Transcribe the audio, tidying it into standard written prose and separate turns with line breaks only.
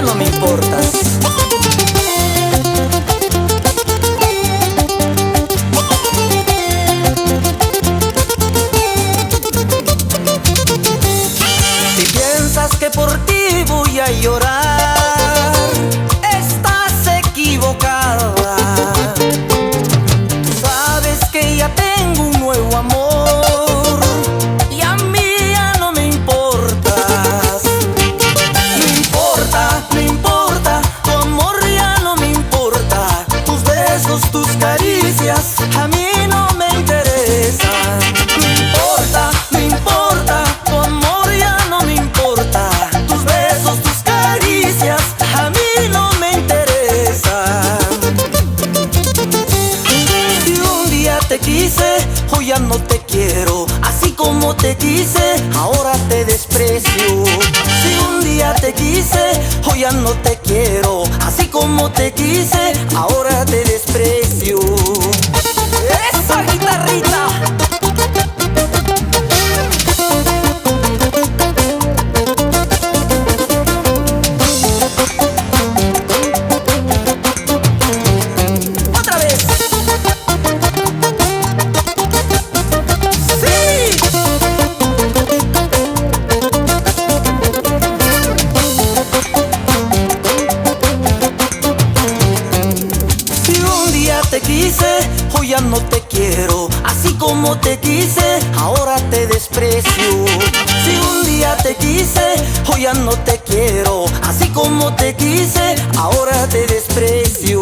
ya no me importas. Si piensas que por ti voy a llorar, estás equivocada. Sabes que ya tengo un nuevo amor y a mí ya no me importas. No importa, no importa, tu amor ya no me importa. Tus besos, tus caricias a mí no me interesan. No importa, no importa, tu amor ya no me importa. Tus besos, tus caricias a mí no me interesan. Si un día te quise, hoy ya no te quiero. Así como te quise, ahora te desprecio. Si un día te quise, hoy ya no te quiero. Así como te quise, ahora te desprecio. ¡Esa guitarrita! ¡Otra vez! ¡Sí! Si un día te quise, hoy ya no te quiero. Así como te quise, ahora te desprecio. Si un día te quise, hoy ya no te quiero. Así como te quise, ahora te desprecio.